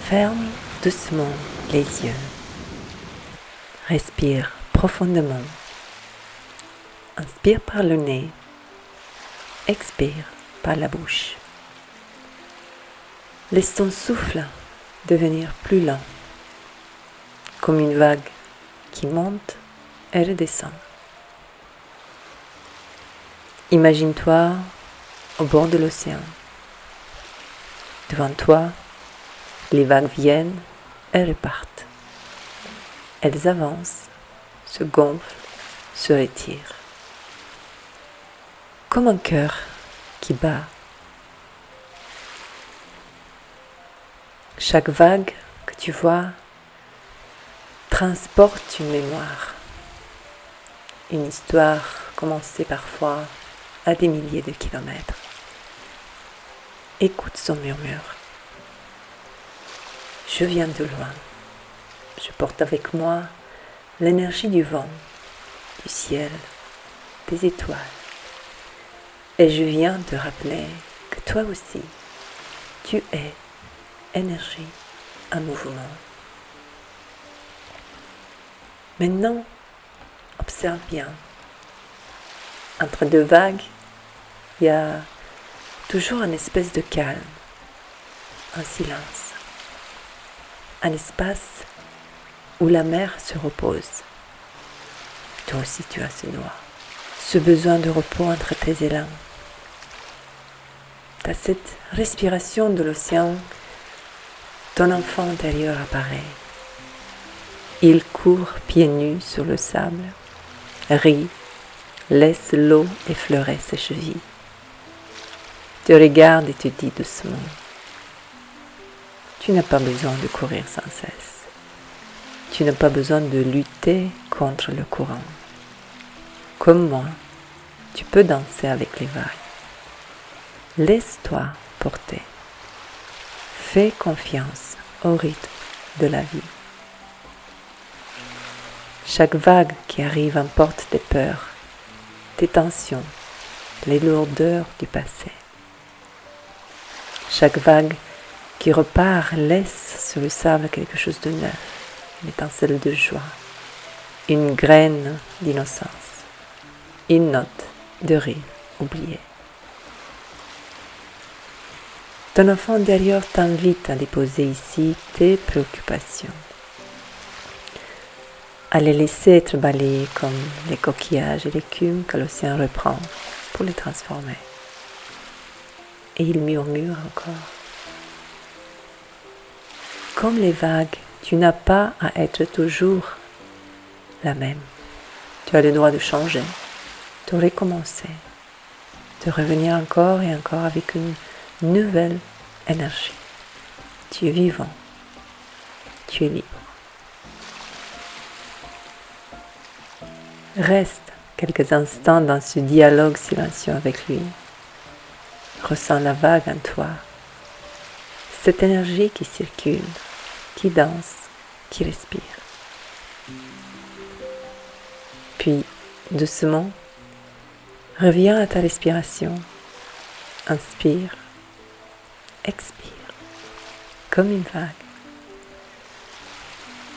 Ferme doucement les yeux. Respire profondément. Inspire par le nez. Expire par la bouche. Laisse ton souffle devenir plus lent, comme une vague qui monte et redescend. Imagine-toi au bord de l'océan. Devant toi, les vagues viennent et repartent. Elles avancent, se gonflent, se retirent. Comme un cœur qui bat. Chaque vague que tu vois transporte une mémoire, une histoire commencée parfois à des milliers de kilomètres. Écoute son murmure. Je viens de loin. Je porte avec moi l'énergie du vent, du ciel, des étoiles. Et je viens te rappeler que toi aussi, tu es énergie en mouvement. Maintenant, observe bien. Entre deux vagues, il y a toujours une espèce de calme, un silence, un espace où la mer se repose. Toi aussi tu as ce besoin de repos entre tes élans. Tu as cette respiration de l'océan, ton enfant intérieur apparaît. Il court pieds nus sur le sable, rit, laisse l'eau effleurer ses chevilles. Te regarde et te dit doucement, tu n'as pas besoin de courir sans cesse. Tu n'as pas besoin de lutter contre le courant. Comme moi, tu peux danser avec les vagues. Laisse-toi porter. Fais confiance au rythme de la vie. Chaque vague qui arrive emporte tes peurs, tes tensions, les lourdeurs du passé. Chaque vague qui repart laisse sur le sable quelque chose de neuf, une étincelle de joie, une graine d'innocence, une note de rire oubliée. Ton enfant intérieur t'invite à déposer ici tes préoccupations, à les laisser être balayées comme les coquillages et l'écume que l'océan reprend pour les transformer. Et il murmure encore. Comme les vagues, tu n'as pas à être toujours la même. Tu as le droit de changer, de recommencer, de revenir encore et encore avec une nouvelle énergie. Tu es vivant, tu es libre. Reste quelques instants dans ce dialogue silencieux avec lui. Ressens la vague en toi, cette énergie qui circule, qui danse, qui respire. Puis, doucement, reviens à ta respiration. Inspire, expire, comme une vague.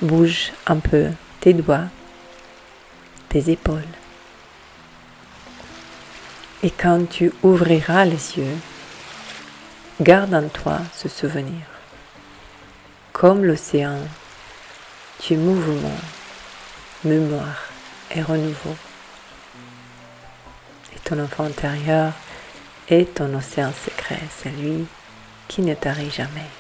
Bouge un peu tes doigts, tes épaules. Et quand tu ouvriras les yeux, garde en toi ce souvenir. Comme l'océan, tu es mouvement, mémoire et renouveau. Et ton enfant intérieur est ton océan secret, c'est lui qui ne tarit jamais.